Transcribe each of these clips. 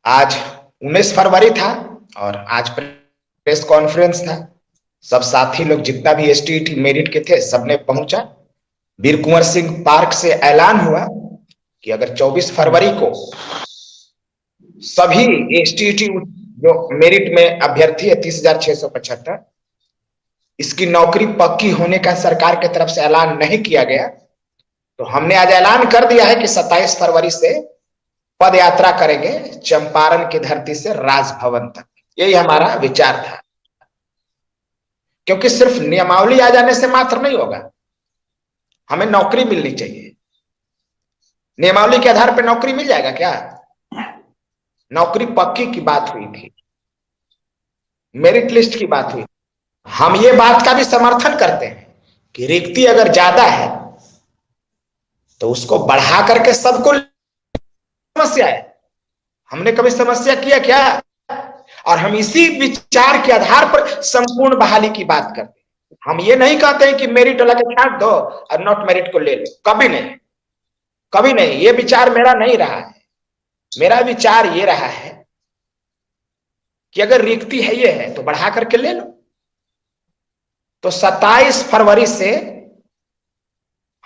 आज 19 फरवरी था और आज प्रेस कॉन्फ्रेंस था। सब साथी लोग जितना भी एसटीईटी मेरिट के थे सबने पहुंचा। वीर कुंवर सिंह पार्क से ऐलान हुआ कि अगर 24 फरवरी को सभी एसटीईटी जो मेरिट में अभ्यर्थी है 30,675, इसकी नौकरी पक्की होने का सरकार की तरफ से ऐलान नहीं किया गया, तो हमने आज ऐलान कर दिया है कि 27 फरवरी से पद यात्रा करेंगे चंपारण की धरती से राजभवन तक। यही हमारा विचार था, क्योंकि सिर्फ नियमावली आ जाने से मात्र नहीं होगा, हमें नौकरी मिलनी चाहिए। नियमावली के आधार पर नौकरी मिल जाएगा क्या? नौकरी पक्की की बात हुई थी, मेरिट लिस्ट की बात हुई। हम ये बात का भी समर्थन करते हैं कि रिक्ति अगर ज्यादा है तो उसको बढ़ा करके सबको समस्या है। हमने कभी समस्या किया क्या? और हम इसी विचार के आधार पर संपूर्ण बहाली की बात करते हैं। हम ये नहीं कहते हैं कि मेरिट वाला के छांट दो और नॉट मेरिट को ले लो, कभी नहीं, कभी नहीं। ये विचार मेरा नहीं रहा है। मेरा विचार ये रहा है कि अगर रिक्ति है ये है तो बढ़ा करके ले लो। तो 27 फरवरी से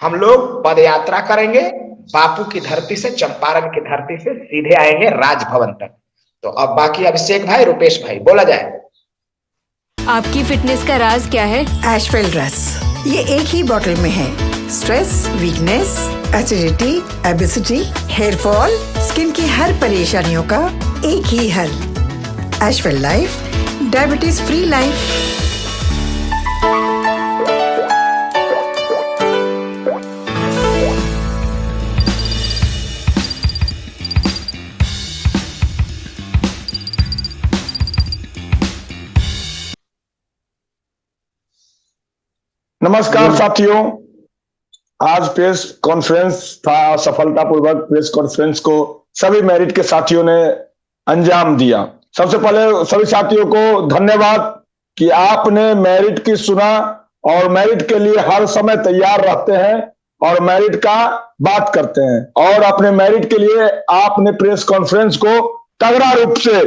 हम लोग पद यात्रा करेंगे बापू की धरती से, चंपारण की धरती से सीधे आएंगे राजभवन तक। तो अब बाकी अभिषेक भाई, रुपेश भाई, बोला जाए। आपकी फिटनेस का राज क्या है? एशवेल रस, ये एक ही बोतल में है। Stress, weakness, acidity, obesity, hair fall, skin की हर परेशानियों का एक ही हल। एशवेल लाइफ, डायबिटीज फ्री लाइफ। नमस्कार साथियों, आज प्रेस कॉन्फ्रेंस था। सफलतापूर्वक प्रेस कॉन्फ्रेंस को सभी मेरिट के साथियों ने अंजाम दिया। सबसे पहले सभी साथियों को धन्यवाद कि आपने मेरिट की सुना और मेरिट के लिए हर समय तैयार रहते हैं और मेरिट का बात करते हैं, और अपने मेरिट के लिए आपने प्रेस कॉन्फ्रेंस को तगड़ा रूप से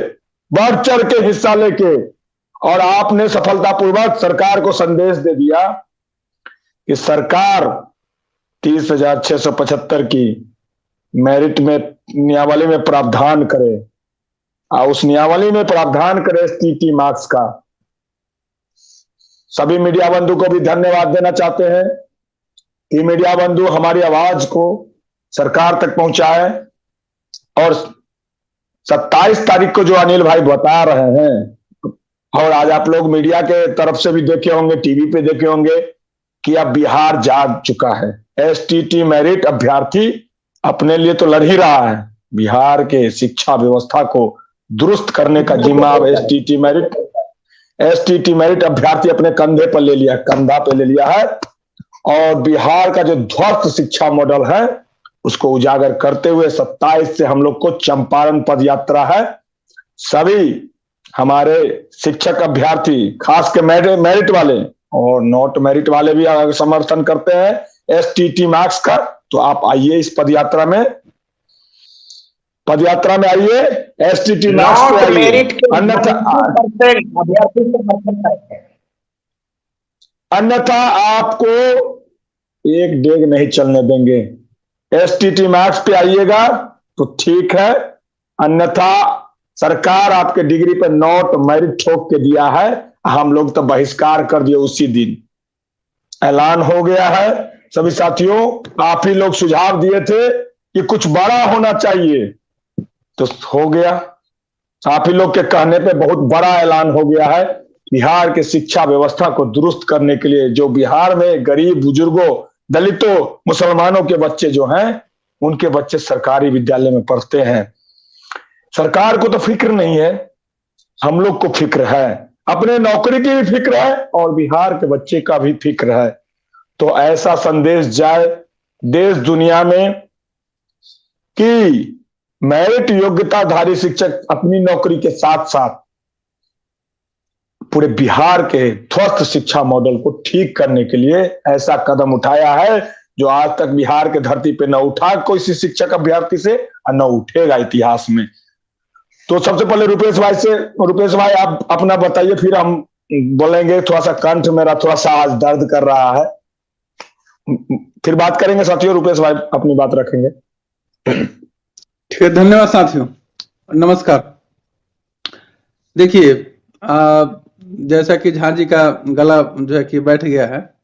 बढ़ चढ़ के हिस्सा लेके और आपने सफलतापूर्वक सरकार को संदेश दे दिया कि सरकार 30,675 की मेरिट में नियमावली में प्रावधान करे और उस नियमावली में प्रावधान करे एसटीईटी मार्क्स का। सभी मीडिया बंधु को भी धन्यवाद देना चाहते हैं कि मीडिया बंधु हमारी आवाज को सरकार तक पहुंचाए। और 27 तारीख को जो अनिल भाई बता रहे हैं, और आज आप लोग मीडिया के तरफ से भी देखे होंगे, टीवी पे देखे होंगे कि अब बिहार जाग चुका है। एसटीईटी मेरिट अभ्यर्थी अपने लिए तो लड़ ही रहा है, बिहार के शिक्षा व्यवस्था को दुरुस्त करने का जिम्मा अब एसटीईटी मेरिट अभ्यर्थी अपने कंधे पर ले लिया, कंधा पे ले लिया है। और बिहार का जो ध्वस्त शिक्षा मॉडल है उसको उजागर करते हुए 27 से हम लोग को चंपारण पद यात्रा है। सभी हमारे शिक्षक अभ्यर्थी, खास के मेरिट वाले और नॉट मेरिट वाले भी अगर समर्थन करते हैं एसटीईटी मार्क्स का, तो आप आइए इस पदयात्रा में आइए, एसटीईटी मार्क्स पे आइए। अन्यथा आपको एक डेग नहीं चलने देंगे। एसटीईटी मार्क्स पे आइएगा तो ठीक है, अन्यथा सरकार आपके डिग्री पे नॉट मेरिट ठोक के दिया है। हम लोग तो बहिष्कार कर दिए, उसी दिन ऐलान हो गया है। सभी साथियों, आप ही लोग सुझाव दिए थे कि कुछ बड़ा होना चाहिए, तो हो गया। आप ही लोग के कहने पे बहुत बड़ा ऐलान हो गया है। बिहार के शिक्षा व्यवस्था को दुरुस्त करने के लिए, जो बिहार में गरीब, बुजुर्गों, दलितों, मुसलमानों के बच्चे जो हैं, उनके बच्चे सरकारी विद्यालय में पढ़ते हैं। सरकार को तो फिक्र नहीं है, हम लोग को फिक्र है, अपने नौकरी की भी फिक्र है और बिहार के बच्चे का भी फिक्र है। तो ऐसा संदेश जाए देश दुनिया में कि मेरिट योग्यताधारी शिक्षक अपनी नौकरी के साथ साथ पूरे बिहार के ध्वस्त शिक्षा मॉडल को ठीक करने के लिए ऐसा कदम उठाया है जो आज तक बिहार के धरती पे न उठा कोई शिक्षक अभ्यर्थी से और न उठेगा इतिहास में। तो सबसे पहले रुपेश भाई आप अपना बताइए, फिर हम बोलेंगे। थोड़ा सा कंठ मेरा थोड़ा सा आज दर्द कर रहा है, फिर बात करेंगे साथियों। रुपेश भाई अपनी बात रखेंगे। ठीक है, धन्यवाद साथियों, नमस्कार। देखिए, जैसा कि झा जी का गला जो है कि बैठ गया है,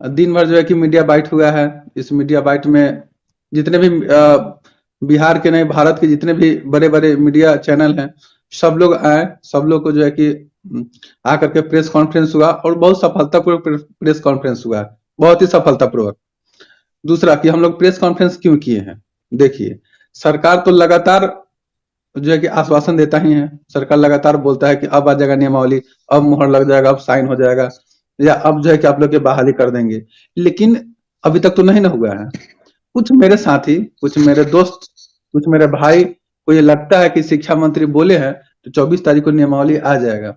दिन भर जो है कि मीडिया बाइट हुआ है। इस मीडिया बाइट में जितने भी बिहार के नहीं, भारत के जितने भी बड़े बड़े मीडिया चैनल हैं, सब लोग आए, सब लोग को जो है कि आकर के प्रेस कॉन्फ्रेंस हुआ और बहुत सफलतापूर्वक प्रेस कॉन्फ्रेंस हुआ है, बहुत ही सफलतापूर्वक। दूसरा कि हम लोग प्रेस कॉन्फ्रेंस क्यों किए हैं, देखिए सरकार तो लगातार जो है कि आश्वासन देता ही है। सरकार लगातार बोलता है कि अब आ जाएगा नियमावली, अब मुहर लग जाएगा, अब साइन हो जाएगा, या अब जो है कि आप लोग की बहाली कर देंगे, लेकिन अभी तक तो नहीं ना हुआ है। कुछ मेरे साथी, कुछ मेरे दोस्त, कुछ मेरे भाई को ये लगता है कि शिक्षा मंत्री बोले हैं तो 24 तारीख को नियमावली आ जाएगा।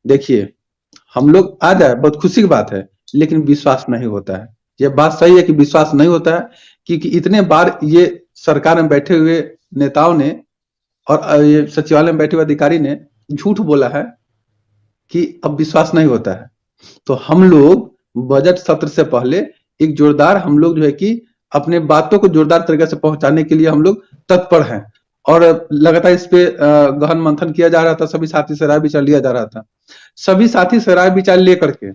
देखिए, हम लोग आ जाए बहुत खुशी की बात है, लेकिन विश्वास नहीं होता है। ये बात सही है कि विश्वास नहीं होता है, क्योंकि इतने बार ये सरकार में बैठे हुए नेताओं ने और ये सचिवालय में बैठे हुए अधिकारी ने झूठ बोला है कि अब विश्वास नहीं होता है। तो हम लोग बजट सत्र से पहले एक जोरदार, हम लोग जो है कि अपने बातों को जोरदार तरीके से पहुंचाने के लिए हम लोग तत्पर हैं, और लगातार इस पे गहन मंथन किया जा रहा था। सभी साथी से राय विचार लिया जा रहा था। सभी साथी से राय विचार लेकर के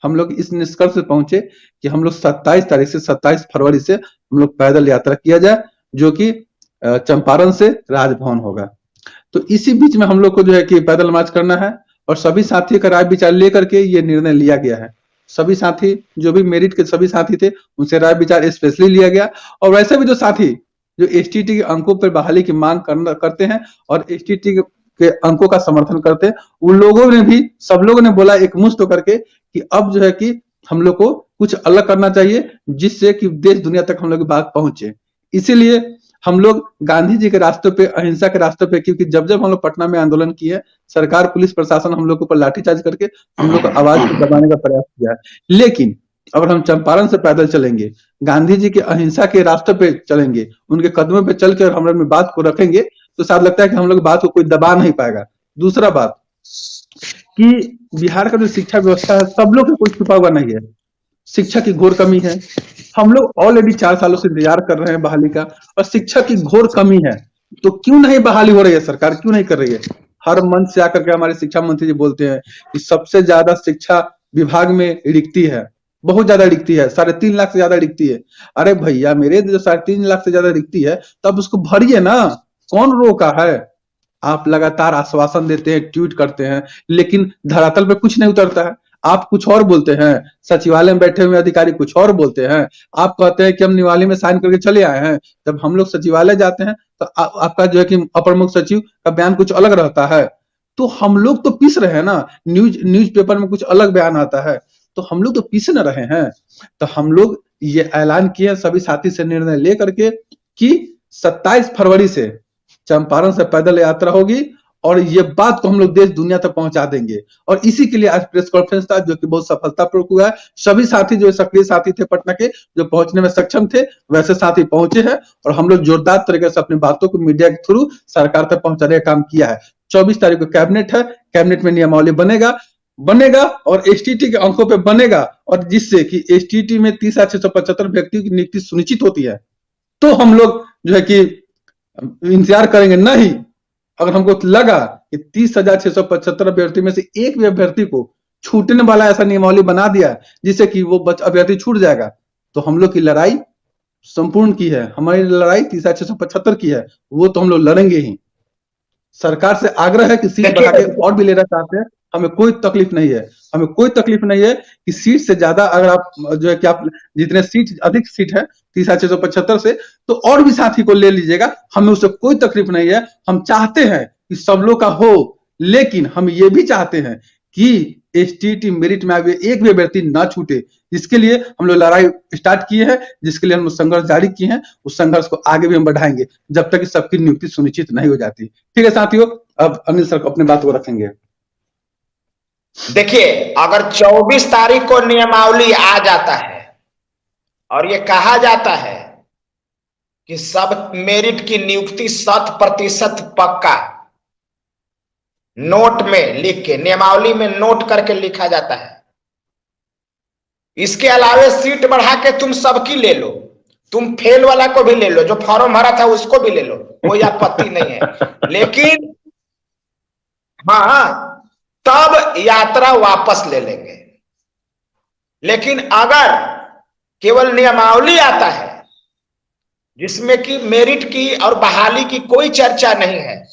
हम लोग इस निष्कर्ष पे पहुंचे कि हम लोग 27 तारीख से 27 फरवरी से हम लोग पैदल यात्रा किया जाए, जो कि चंपारण से राजभवन होगा। तो इसी बीच में हम लोग को जो है कि पैदल मार्च करना है, और सभी साथियों का राय विचार लेकर के ये निर्णय लिया गया है। सभी साथी, जो भी मेरिट के सभी साथी थे, उनसे राय विचार स्पेशली लिया गया। और वैसे भी जो साथी जो एसटीटी के अंकों पर बहाली की मांग करते हैं और एसटीटी के अंकों का समर्थन करते हैं, उन लोगों ने भी, सब लोगों ने बोला एक मुश्त होकर के कि अब जो है कि हम लोग को कुछ अलग करना चाहिए, जिससे कि देश दुनिया तक हम लोग की बात पहुंचे। इसीलिए हम लोग गांधी जी के रास्ते पे, अहिंसा के रास्ते पे, क्योंकि जब जब हम लोग पटना में आंदोलन किए, सरकार, पुलिस प्रशासन हम लोग के ऊपर लाठीचार्ज करके हम लोग को आवाज को दबाने का प्रयास किया है। लेकिन अगर हम चंपारण से पैदल चलेंगे, गांधी जी के अहिंसा के रास्ते पे चलेंगे, उनके कदमों पे चलकर हम लोग बात को रखेंगे, तो साथ लगता है कि हम लोग बात को कोई दबा नहीं पाएगा। दूसरा बात कि बिहार का जो शिक्षा व्यवस्था है, सब लोग को कोई छुपा हुआ नहीं है, शिक्षा की घोर कमी है। हम लोग ऑलरेडी 4 सालों से इंतजार कर रहे हैं बहाली का, और शिक्षा की घोर कमी है। तो क्यों नहीं बहाली हो रही है, सरकार क्यों नहीं कर रही है? हर मंच से आकर के हमारे शिक्षा मंत्री जी बोलते हैं कि सबसे ज्यादा शिक्षा विभाग में रिक्ति है, बहुत ज्यादा रिक्ति है, 3.5 लाख से ज्यादा रिक्ति है। अरे भैया मेरे, जो 3.5 लाख से ज्यादा रिक्ति है, तब उसको भरिए ना, कौन रोका है? आप लगातार आश्वासन देते हैं, ट्वीट करते हैं, लेकिन धरातल पे कुछ नहीं उतरता है। आप कुछ और बोलते हैं, सचिवालय में बैठे हुए अधिकारी कुछ और बोलते हैं। आप कहते हैं कि हम निवाली में साइन करके चले आए हैं, जब हम लोग सचिवालय जाते हैं तो आपका जो है कि अपर मुख्य सचिव का बयान कुछ अलग रहता है। तो हम लोग तो पीस रहे हैं ना, न्यूज पेपर में कुछ अलग बयान आता है, तो हम लोग तो पीस न रहे हैं। तो हम लोग ये ऐलान किए सभी साथी से निर्णय लेकर के कि 27 फरवरी से चंपारण से पैदल यात्रा होगी, और ये बात को हम लोग देश दुनिया तक पहुंचा देंगे। और इसी के लिए आज प्रेस कॉन्फ्रेंस था, जो कि बहुत सफलतापूर्वक हुआ है। सभी साथी जो सक्रिय साथी थे पटना के, जो पहुंचने में सक्षम थे, वैसे साथी पहुंचे हैं, और हम लोग जोरदार तरीके से अपनी बातों को मीडिया के थ्रू सरकार तक पहुंचाने का काम किया है। 24 तारीख को कैबिनेट है, कैबिनेट में नियमावली बनेगा और एसटीटी के अंकों पे बनेगा, और जिससे कि एसटीटी में 30,675 व्यक्तियों की नियुक्ति सुनिश्चित होती है। तो हम लोग जो है कि इंतजार करेंगे नहीं। अगर हमको लगा कि 30,675 अभ्यर्थी में से एक भी अभ्यर्थी को छूटने वाला ऐसा नियमावली बना दिया जिससे कि वो अभ्यर्थी छूट जाएगा, तो हम लोग की लड़ाई संपूर्ण की है। हमारी लड़ाई 30,675 की है, वो तो हम लोग लड़ेंगे ही। सरकार से आग्रह है कि सीट बढ़ा के और भी लेना चाहते हैं, हमें कोई तकलीफ नहीं है। हमें कोई तकलीफ नहीं है कि सीट से ज्यादा, अगर आप जो है कि आप जितने सीट, अधिक सीट है 30,675 से, तो और भी साथी को ले लीजिएगा, हमें उससे कोई तकलीफ नहीं है। हम चाहते हैं कि सब लोग का हो, लेकिन हम ये भी चाहते हैं कि एसटीटी मेरिट में आगे एक भी अभ्यर्थी ना छूटे। इसके लिए हम लोग लड़ाई स्टार्ट किए हैं, जिसके लिए हम संघर्ष जारी किए हैं। उस संघर्ष को आगे भी हम बढ़ाएंगे जब तक कि सबकी नियुक्ति सुनिश्चित नहीं हो जाती। ठीक है साथियों, अब अनिल सर को अपनी बात को रखेंगे। देखिए, अगर 24 तारीख को नियमावली आ जाता है और ये कहा जाता है कि सब मेरिट की नियुक्ति 100% पक्का नोट में लिख के, नियमावली में नोट करके लिखा जाता है। इसके अलावे सीट बढ़ा के तुम सबकी ले लो, तुम फेल वाला को भी ले लो, जो फॉर्म भरा था उसको भी ले लो, कोई आपत्ति नहीं है। लेकिन हाँ, तब यात्रा वापस ले लेंगे। लेकिन अगर केवल नियमावली आता है जिसमें कि मेरिट की और बहाली की कोई चर्चा नहीं है,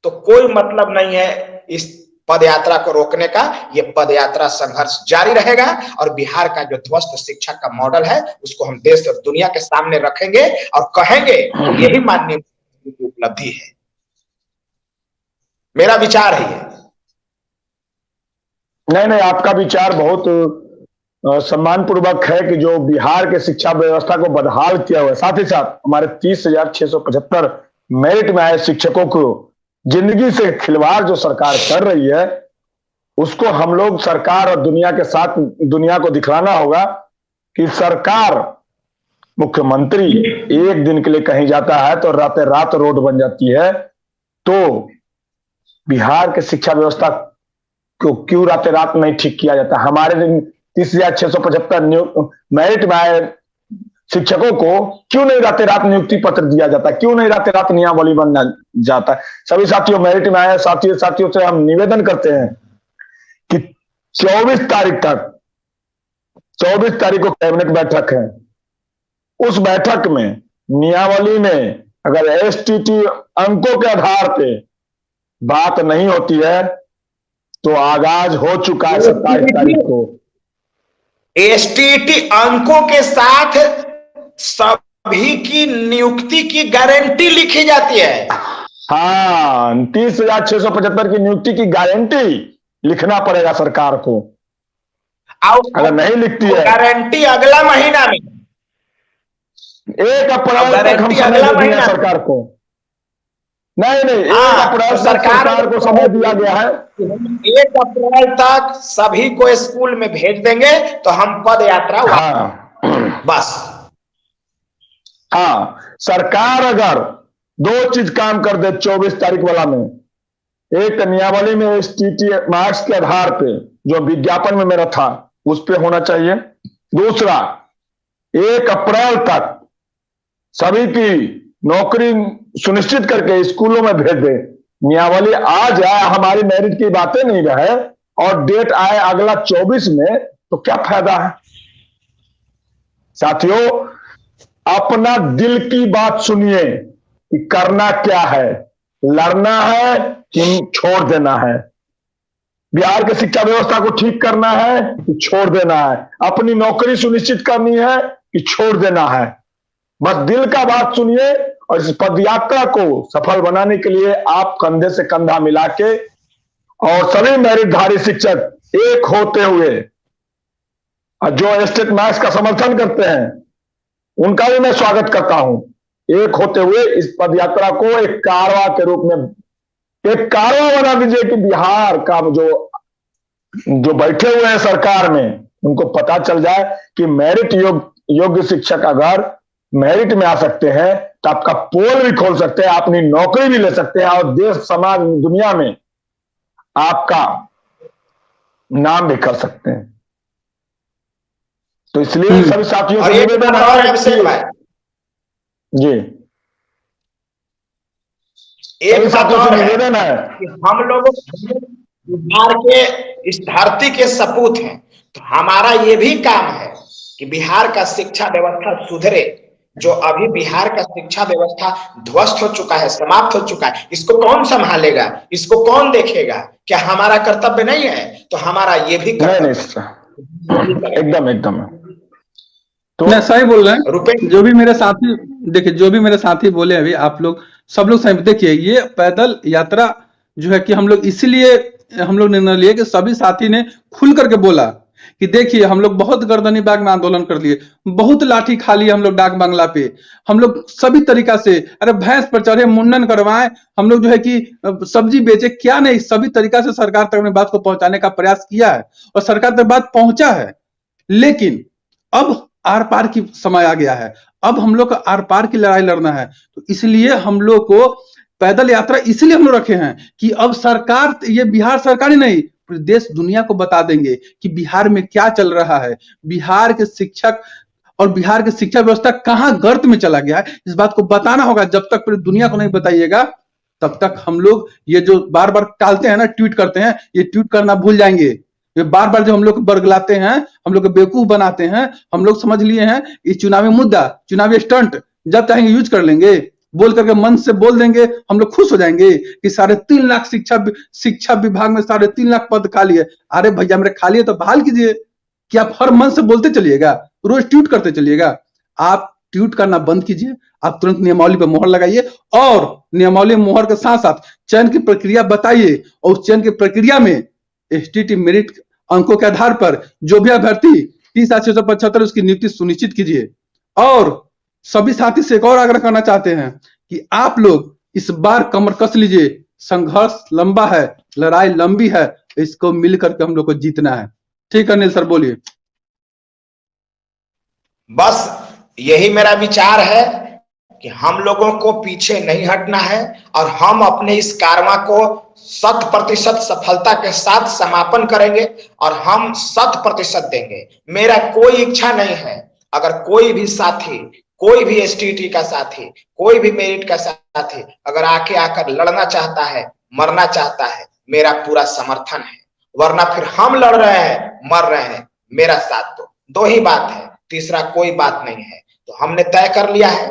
तो कोई मतलब नहीं है इस पदयात्रा को रोकने का। यह पदयात्रा संघर्ष जारी रहेगा और बिहार का जो ध्वस्त शिक्षा का मॉडल है उसको हम देश और दुनिया के सामने रखेंगे और कहेंगे यही माननीय की उपलब्धि है। मेरा विचार है ये। नहीं, आपका विचार बहुत सम्मानपूर्वक है कि जो बिहार के शिक्षा व्यवस्था को बदहाल किया हुआ है, साथ ही साथ हमारे 30,675 मेरिट में आए शिक्षकों को जिंदगी से खिलवाड़ जो सरकार कर रही है, उसको हम लोग सरकार और दुनिया के साथ दुनिया को दिखलाना होगा कि सरकार, मुख्यमंत्री एक दिन के लिए कहीं जाता है तो रात रात रोड बन जाती है। तो बिहार के शिक्षा व्यवस्था को क्यों रात रात नहीं ठीक किया जाता? हमारे 30,675 मेरिट में आए शिक्षकों को क्यों नहीं रात रात नियुक्ति पत्र दिया जाता? क्यों नहीं रात रात नियमावली बनना जाता? सभी साथियों, मेरिट में आए साथियों से हम निवेदन करते हैं कि 24 तारीख को कैबिनेट बैठक है। उस बैठक में नियमावली में अगर एसटीटी अंकों के आधार पे बात नहीं होती है तो आगाज हो चुका है 27 तारीख को। एसटीटी अंकों के साथ सभी की नियुक्ति की गारंटी लिखी जाती है। हाँ, 30,675 की नियुक्ति की गारंटी लिखना पड़ेगा सरकार को। अगर नहीं लिखती है गारंटी अगला महीना में 1 अप्रैल तक हम समय दे दिया सरकार को। नहीं 1 अप्रैल सरकार को समय दिया गया है। 1 अप्रैल तक सभी को स्कूल में भेज देंगे तो हम पद यात्रा। हाँ बस। हाँ, सरकार अगर 2 चीज काम कर दे 24 तारीख वाला में, एक नियमावली में एसटीटी मार्क्स के आधार पे जो विज्ञापन में मेरा था उस पे होना चाहिए। दूसरा, 1 अप्रैल तक सभी की नौकरी सुनिश्चित करके स्कूलों में भेज दे। नियमावली आ जाए, हमारी मेरिट की बातें नहीं रहे और डेट आए अगला 24 में, तो क्या फायदा है? साथियों, अपना दिल की बात सुनिए कि करना क्या है, लड़ना है कि छोड़ देना है, बिहार की शिक्षा व्यवस्था को ठीक करना है कि छोड़ देना है, अपनी नौकरी सुनिश्चित करनी है कि छोड़ देना है। बस दिल का बात सुनिए और इस पदयात्रा को सफल बनाने के लिए आप कंधे से कंधा मिला के और सभी मेरिटधारी शिक्षक एक होते हुए, जो स्टेट मार्क्स का समर्थन करते हैं उनका भी मैं स्वागत करता हूं, एक होते हुए इस पदयात्रा को एक कारवां के रूप में एक कारवां बना दीजिए कि बिहार का जो बैठे हुए हैं सरकार में उनको पता चल जाए कि मेरिट योग्य शिक्षक अगर मेरिट में आ सकते हैं तो आपका पोल भी खोल सकते हैं, अपनी नौकरी भी ले सकते हैं और देश समाज दुनिया में आपका नाम भी कर सकते हैं। तो इसलिए सभी साथियों से निवेदन है जी, एक साथियों से निवेदन है कि हम लोग बिहार के इस धरती के सपूत हैं, तो हमारा ये भी काम है कि बिहार का शिक्षा व्यवस्था सुधरे। जो अभी बिहार का शिक्षा व्यवस्था ध्वस्त हो चुका है, समाप्त हो चुका है, इसको कौन संभालेगा, इसको कौन देखेगा? क्या हमारा कर्तव्य नहीं है? तो हमारा ये भी नहीं, एकदम तो मैं सही बोल रहे हैं। जो भी मेरे साथी देखिए, जो भी मेरे साथी बोले अभी, आप लोग सब लोग सही देखिए, ये पैदल यात्रा जो है कि हम लोग इसीलिए हम लोग निर्णय लिए कि सभी साथी ने खुल करके बोला कि देखिए हम लोग बहुत गर्दनी बाग में आंदोलन कर लिए, बहुत लाठी खा लिए हम लोग डाक बांग्ला पे, हम लोग सभी तरीका से, अरे भैंस पर चढ़े, मुंडन करवाएं, हम लोग जो है कि सब्जी बेचे, क्या नहीं, सभी तरीका से सरकार तक अपनी बात को पहुंचाने का प्रयास किया है और सरकार तक बात पहुंचा है। लेकिन अब आर पार की समय आ गया है। अब हम लोग को आर पार की लड़ाई लड़ना है। तो इसलिए हम लोग को पैदल यात्रा इसलिए हम लोग रखे हैं कि अब सरकार, ये बिहार सरकार ही नहीं, पूरे देश दुनिया को बता देंगे कि बिहार में क्या चल रहा है, बिहार के शिक्षक और बिहार की शिक्षा व्यवस्था कहां गर्त में चला गया है। इस बात को बताना होगा। जब तक पूरी दुनिया को नहीं बताइएगा तब तक हम लोग ये जो बार बार टालते हैं ना, ट्वीट करते हैं, ये ट्वीट करना भूल जाएंगे। ये बार बार जो हम लोग को बरगलाते हैं, हम लोग को बेवकूफ बनाते हैं, हम लोग समझ लिए हैं ये चुनावी मुद्दा, चुनावी स्टंट, जब चाहेंगे यूज कर लेंगे, बोल करके मन से बोल देंगे, हम लोग खुश हो जाएंगे कि 3.5 लाख शिक्षा विभाग में 3.5 लाख पद खाली है। अरे भैया मेरे खाली है तो बहाल कीजिए। कि आप हर मन से बोलते चलिएगा, रोज ट्वीट करते चलिएगा? आप ट्वीट करना बंद कीजिए, आप तुरंत नियमावली पर मोहर लगाइए और नियमावली मोहर के साथ साथ चयन की प्रक्रिया बताइए और उस चयन की प्रक्रिया में एसटीटी मेरिट अंकों के आधार पर जो भी अभ्यर्थी 30,675 उसकी नियुक्ति सुनिश्चित कीजिए। और सभी साथी से एक और आग्रह करना चाहते हैं कि आप लोग इस बार कमर कस लीजिए। संघर्ष लंबा है, लड़ाई लंबी है, इसको मिलकर के हम लोग को जीतना है। ठीक है अनिल सर, बोलिए। बस यही मेरा विचार है कि हम लोगों को पीछे नहीं हटना है और हम अपने इस कारवां को 100% सफलता के साथ समापन करेंगे और हम 100% देंगे। मेरा कोई इच्छा नहीं है, अगर कोई भी साथी, कोई भी एसटीटी का साथी, कोई भी मेरिट का साथी अगर आकर लड़ना चाहता है, मरना चाहता है, मेरा पूरा समर्थन है। वरना फिर हम लड़ रहे हैं, मर रहे हैं, मेरा साथ दो ही बात है, तीसरा कोई बात नहीं है। तो हमने तय कर लिया है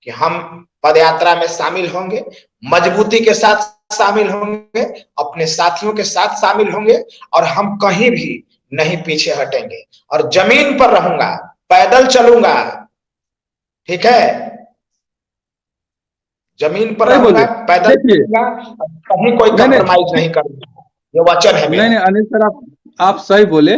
कि हम पदयात्रा में शामिल होंगे, मजबूती के साथ शामिल होंगे, अपने साथियों के साथ शामिल होंगे और हम कहीं भी नहीं पीछे हटेंगे और जमीन पर रहूंगा, पैदल चलूंगा, ठीक है, जमीन पर रहूंगा, पैदल चलूंगा, कहीं कोई कंप्रोमाइज नहीं करूंगा। ये वचन है मेरा। नहीं अनिल सर, आप सही बोले।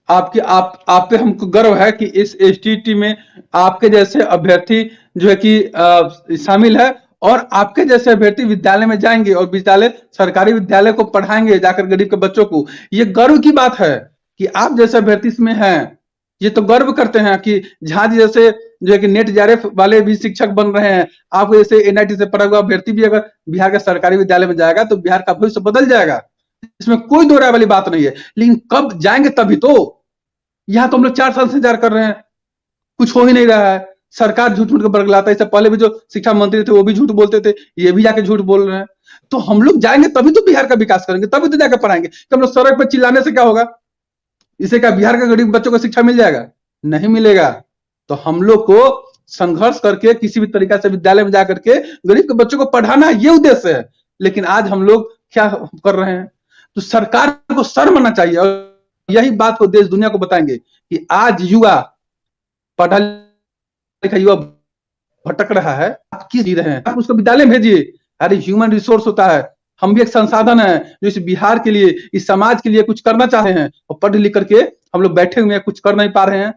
आप पे हमको गर्व है कि इस एसटीटी में आपके जैसे अभ्यर्थी जो है कि शामिल है और आपके जैसे अभ्यर्थी विद्यालय में जाएंगे और विद्यालय, सरकारी विद्यालय को पढ़ाएंगे जाकर गरीब के बच्चों को। ये गर्व की बात है कि आप जैसे अभ्यर्थी इसमें हैं। ये तो गर्व करते हैं कि झांझ जैसे जो है कि नेट जेआरएफ वाले भी शिक्षक बन रहे हैं। आप जैसे एनआईटी से पढ़ा हुआ अभ्यर्थी भी अगर बिहार के सरकारी विद्यालय में जाएगा तो बिहार का भविष्य बदल जाएगा, इसमें कोई दो राय वाली बात नहीं है। लेकिन कब जाएंगे तभी तो। यहां तो हम लोग 4 साल से इंतजार कर रहे हैं, कुछ हो ही नहीं रहा है। सरकार झूठ मूठ के बरगलाता है। इससे पहले भी जो शिक्षा मंत्री थे वो भी झूठ बोलते थे, ये भी जाके झूठ बोल रहे हैं। तो हम लोग जाएंगे तभी तो बिहार का विकास करेंगे, तभी तो जाकर पढ़ाएंगे। तो हम लोग सड़क पर चिल्लाने से क्या होगा? इसे क्या बिहार के गरीब बच्चों को शिक्षा मिल जाएगा? नहीं मिलेगा। तो हम लोग को संघर्ष करके किसी भी तरीका से विद्यालय में जाकर के गरीब के बच्चों को पढ़ाना, ये उद्देश्य है। लेकिन आज हम लोग क्या कर रहे हैं? तो सरकार को शर्म आना चाहिए और यही बात को देश दुनिया को बताएंगे कि आज युवा, पढ़ा लिखा युवा भटक रहा है, आप किस जी रहे हैं? आप उसको विद्यालय भेजिए। अरे ह्यूमन रिसोर्स होता है, हम भी एक संसाधन है जो इस बिहार के लिए, इस समाज के लिए कुछ करना चाहते हैं और पढ़ लिख करके हम लोग बैठे हुए हैं, कुछ कर नहीं पा रहे हैं।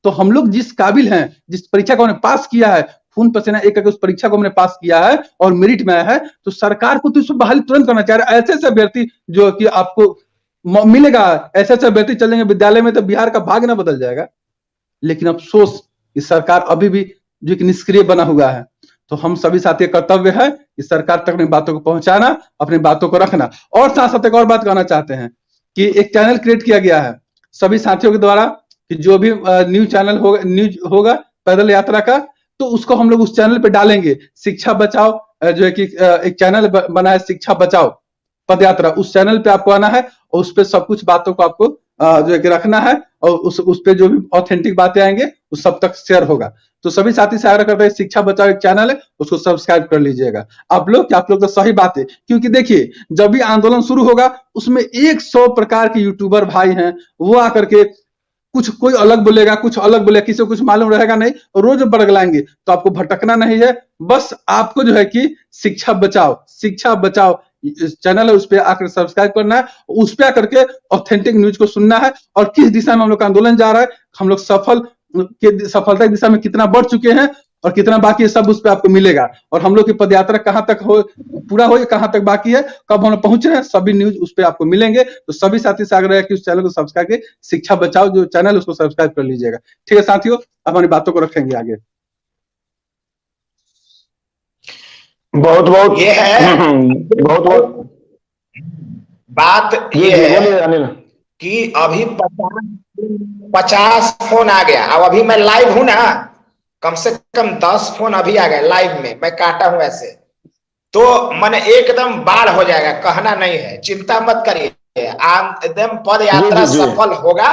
तो हम लोग जिस काबिल हैं, जिस परीक्षा को हमने पास किया है, खून पसीना एक करके उस परीक्षा को हमने पास किया है और मेरिट में आया है, तो सरकार को तो इसको बहाली तुरंत करना चाहिए। ऐसे ऐसे अभ्यर्थी जो कि आपको मिलेगा, ऐसे ऐसे अभ्यर्थी चलेंगे विद्यालय में तो बिहार का भाग्य ना बदल जाएगा। लेकिन अफसोस कि सरकार अभी भी जो कि निष्क्रिय बना हुआ है। तो हम सभी साथी का कर्तव्य है कि सरकार तक अपनी बातों को पहुंचाना, अपनी बातों को रखना। और साथ साथ एक और बात कहना चाहते हैं कि एक चैनल क्रिएट किया गया है सभी साथियों के द्वारा कि जो भी न्यूज चैनल न्यूज होगा पैदल यात्रा का, तो उसको हम लोग उस चैनल पे डालेंगे। शिक्षा बचाओ जो है कि एक चैनल बना है, शिक्षा बचाओ पदयात्रा, उस चैनल पे आपको आना है और उस पे सब कुछ बातों को आपको जो है कि रखना है और उस पे जो भी ऑथेंटिक बातें आएंगे उस सब तक शेयर होगा। तो सभी साथी से आग्रह करते हैं, शिक्षा बचाओ एक चैनल है, उसको सब्सक्राइब कर लीजिएगा। आप लोग तो सही बात है, क्योंकि देखिए जब भी आंदोलन शुरू होगा उसमें 100 प्रकार के यूट्यूबर भाई हैं, वो आकर के कुछ कोई अलग बोलेगा, कुछ अलग बोलेगा, किसी को कुछ मालूम रहेगा नहीं, रोज बरगलाएंगे। तो आपको भटकना नहीं है, बस आपको जो है कि शिक्षा बचाओ चैनल है, उस पर आकर सब्सक्राइब करना है, उस पर आकर के ऑथेंटिक न्यूज को सुनना है और किस दिशा में हम लोग का आंदोलन जा रहा है, हम लोग सफलता की दिशा में कितना बढ़ चुके हैं और कितना बाकी है सब उस पर आपको मिलेगा। और हम लोग की पदयात्रा कहाँ तक हो पूरा हो, कहाँ तक बाकी है, कब हम पहुंच रहे हैं, सभी न्यूज उस पर आपको मिलेंगे। तो सभी साथी से आग्रह है कि उस चैनल को सब्सक्राइब के शिक्षा बचाओ जो चैनल उसको सब्सक्राइब कर लीजिएगा। ठीक है साथियों, हमारी बातों को रखेंगे आगे। बहुत बहुत ये है बहुत बहुत बात जी ये जी है बोलिए अनिल। कि अभी 50 फोन आ गया। अब अभी मैं लाइव हूं ना, कम से कम 10 फोन अभी आ गए लाइव में, मैं काटा हूं ऐसे, तो मन एकदम बाढ़ हो जाएगा, कहना नहीं है, चिंता मत करिए, एकदम पद यात्रा जी जी जी सफल होगा।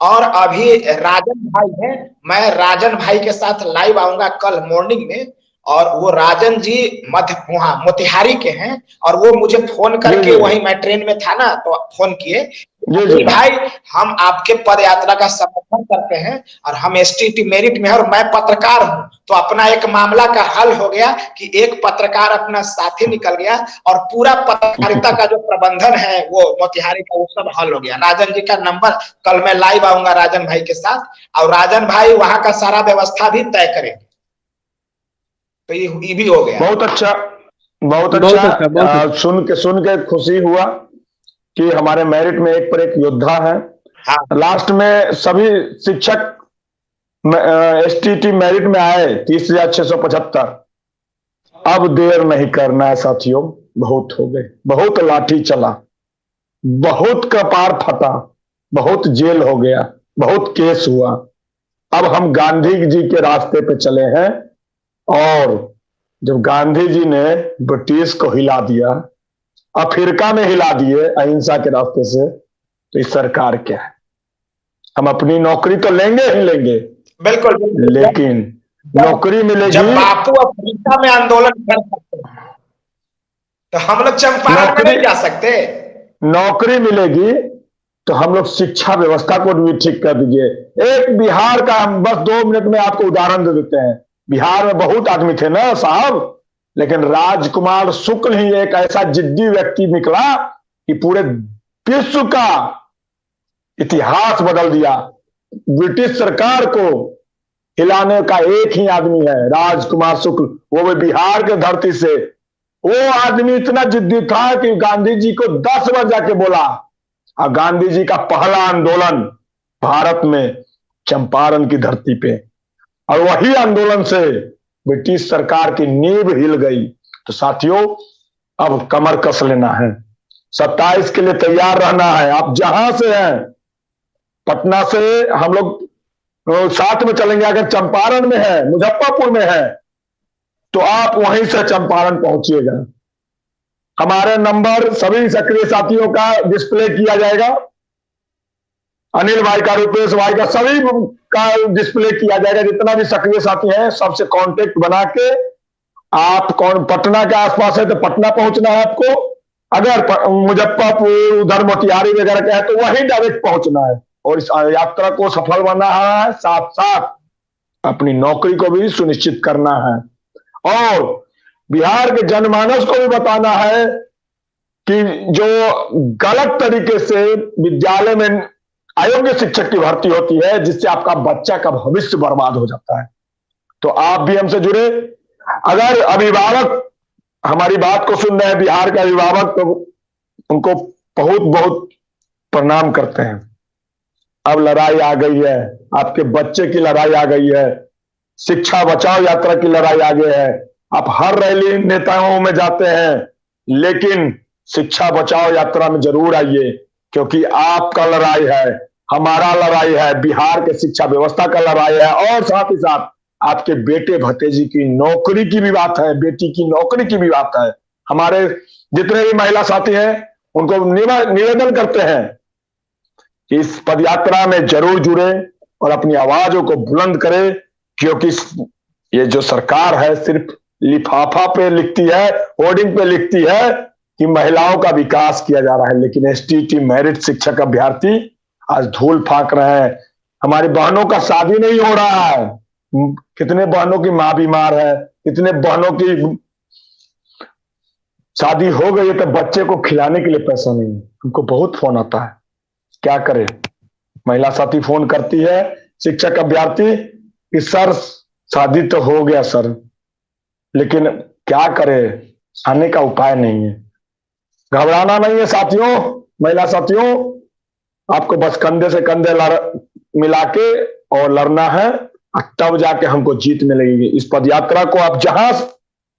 और अभी राजन भाई है, मैं राजन भाई के साथ लाइव आऊंगा कल मॉर्निंग में। और वो राजन जी मध्य वहां मोतिहारी के हैं, और वो मुझे फोन जी करके, जी वहीं मैं ट्रेन में था ना, तो फोन किए, जी जी अनिल भाई हम आपके पद यात्रा का समर्थन करते हैं, और हम एसटीटी मेरिट में है, और मैं पत्रकार हूं, तो अपना एक मामला का हल हो गया कि एक पत्रकार अपना साथी निकल गया, और पूरा पत्रकारिता का जो प्रबंधन है वो मोतिहारी का, वो सब हल हो गया। राजन जी का नंबर, कल मैं लाइव आऊंगा राजन भाई के साथ, और राजन भाई वहां का सारा व्यवस्था भी तय करेंगे। तो ये भी हो गया। बहुत अच्छा बहुत बहुत अच्छा। अच्छा, बहुत अच्छा। सुन के खुशी हुआ कि हमारे मेरिट में एक पर एक योद्धा है। हाँ लास्ट में सभी शिक्षक एसटीटी मेरिट में आए 30,675। अब देर नहीं करना है साथियों, बहुत हो गए, बहुत लाठी चला, बहुत कपार फटा, बहुत जेल हो गया, बहुत केस हुआ। अब हम गांधी जी के रास्ते पे चले हैं, और जब गांधी जी ने ब्रिटिश को हिला दिया, अफ्रीका में हिला दिए अहिंसा के रास्ते से, तो इस सरकार क्या है? हम अपनी नौकरी तो लेंगे ही लेंगे, बिल्कुल बिल्कुल। लेकिन नौकरी जब मिलेगी, बापू अफ्रीका में आंदोलन कर सकते हैं, तो हम लोग चंपारण में नौकरी नहीं जा सकते। नौकरी मिलेगी, तो हम लोग शिक्षा व्यवस्था को भी ठीक कर दीजिए। एक बिहार का, हम बस 2 मिनट में आपको उदाहरण दे देते हैं। बिहार में बहुत आदमी थे ना साहब, लेकिन राजकुमार शुक्ल ही एक ऐसा जिद्दी व्यक्ति निकला कि पूरे विश्व का इतिहास बदल दिया। ब्रिटिश सरकार को हिलाने का एक ही आदमी है, राजकुमार शुक्ल, वो भी बिहार के धरती से। वो आदमी इतना जिद्दी था कि गांधी जी को 10 बार जाके बोला, और गांधी जी का पहला आंदोलन भारत में चंपारण की धरती पे, और वही आंदोलन से ब्रिटिश सरकार की नींव हिल गई। तो साथियों, अब कमर कस लेना है, 27 के लिए तैयार रहना है। आप जहां से हैं, पटना से हम लोग साथ में चलेंगे। अगर चंपारण में है, मुजफ्फरपुर में है, तो आप वहीं से चंपारण पहुंचिएगा। हमारे नंबर सभी सक्रिय साथियों का डिस्प्ले किया जाएगा, अनिल भाई का, रुपेश भाई का, सभी का डिस्प्ले किया जाएगा। जितना भी सक्रिय साथी हैं, सबसे कांटेक्ट बना के, आप कौन पटना के आसपास है तो पटना पहुंचना है आपको, अगर मुजफ्फरपुर उधर मोतिहारी वगैरह का है तो वहीं डायरेक्ट पहुंचना है, और इस यात्रा को सफल बनाना है, साथ साथ अपनी नौकरी को भी सुनिश्चित करना है, और बिहार के जनमानस को भी बताना है कि जो गलत तरीके से विद्यालय में अयोग्य शिक्षक की भर्ती होती है, जिससे आपका बच्चा का भविष्य बर्बाद हो जाता है। तो आप भी हमसे जुड़े। अगर अभिभावक हमारी बात को सुन रहे हैं, बिहार के अभिभावक, तो उनको बहुत बहुत प्रणाम करते हैं। अब लड़ाई आ गई है, आपके बच्चे की लड़ाई आ गई है, शिक्षा बचाओ यात्रा की लड़ाई आ गई है। आप हर रैली नेताओं में जाते हैं, लेकिन शिक्षा बचाओ यात्रा में जरूर आइए, क्योंकि आपका लड़ाई है, हमारा लड़ाई है, बिहार के शिक्षा व्यवस्था का लड़ाई है, और साथ ही साथ आपके बेटे भतीजी की नौकरी की भी बात है, बेटी की नौकरी की भी बात है। हमारे जितने भी महिला साथी हैं, उनको निवेदन करते हैं कि इस पदयात्रा में जरूर जुड़े और अपनी आवाजों को बुलंद करें, क्योंकि ये जो सरकार है सिर्फ लिफाफा पे लिखती है, होर्डिंग पे लिखती है कि महिलाओं का विकास किया जा रहा है, लेकिन एसटीटी मेरिट शिक्षक अभ्यर्थी आज धूल फाक रहे हैं। हमारी बहनों का शादी नहीं हो रहा है, कितने बहनों की मां बीमार है, कितने बहनों की शादी हो गई है तो बच्चे को खिलाने के लिए पैसा नहीं है। हमको बहुत फोन आता है, क्या करें? महिला साथी फोन करती है, शिक्षक अभ्यर्थी, कि सर शादी तो हो गया सर, लेकिन क्या करे, आने का उपाय नहीं है। घबराना नहीं है साथियों, महिला साथियों, आपको बस कंधे से कंधे मिला के और लड़ना है, तब जाके हमको जीत मिलेगी। इस पद यात्रा को आप जहां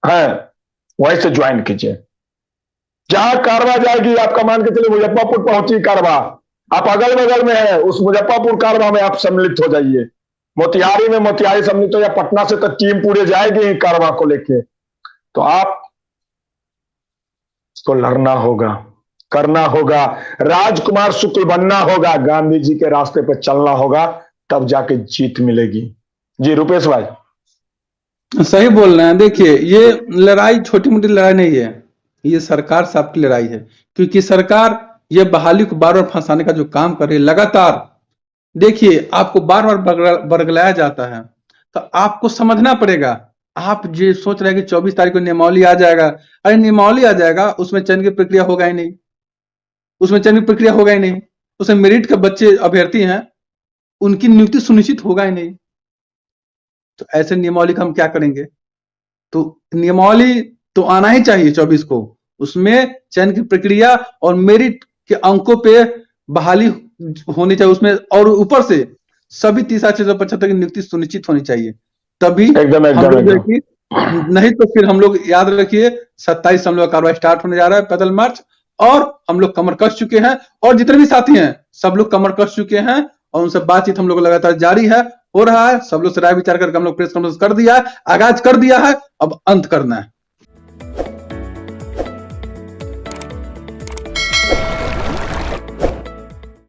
हैं वहीं से ज्वाइन कीजिए। जहां कारवा जाएगी, आपका मान के चलिए मुजफ्फरपुर पहुंची कारवा, आप अगल बगल में है, उस मुजफ्फरपुर कारवा में आप सम्मिलित हो जाइए। मोतिहारी में मोतिहारी सम्मिलित हो, या पटना से तो टीम पूरे जाएगी कारवा को लेके। तो आप तो लड़ना होगा, करना होगा, राजकुमार शुक्ल बनना होगा, गांधी जी के रास्ते पर चलना होगा, तब जाके जीत मिलेगी। जी रुपेश भाई। सही बोल रहे हैं। देखिए, ये लड़ाई छोटी मोटी लड़ाई नहीं है, ये सरकार साहब की लड़ाई है, क्योंकि सरकार ये बहाली को बार बार फंसाने का जो काम कर रही है लगातार। देखिए, आपको बार बार बरगलाया जाता है, तो आपको समझना पड़ेगा। आप जो सोच रहे हैं कि 24 तारीख को नियमावली आ जाएगा, अरे नियमावली आ जाएगा, उसमें चयन की प्रक्रिया होगा ही नहीं, उसमें चयन की प्रक्रिया होगा ही नहीं, उसमें मेरिट के बच्चे अभ्यर्थी हैं, उनकी नियुक्ति सुनिश्चित होगा ही नहीं। तो ऐसे नियमावली का हम क्या करेंगे? तो नियमावली तो आना ही चाहिए 24 को, उसमें चयन की प्रक्रिया और मेरिट के अंकों पे बहाली होनी चाहिए उसमें, और ऊपर से सभी 30,675 की नियुक्ति सुनिश्चित होनी चाहिए, तभी एकदम हम लोग देखिए। नहीं तो फिर हम लोग याद रखिए 27 से हम लोग कार्रवाई स्टार्ट होने जा रहा है, पैदल मार्च, और हम लोग कमर कस चुके हैं, और जितने भी साथी हैं सब लोग कमर कस चुके हैं, और उनसे बातचीत हम लोग लगातार जारी है, हो रहा है। सब लोग से राय विचार करके हम लोग प्रेस कॉन्फ्रेंस कर दिया है, आगाज कर दिया है, अब अंत करना है।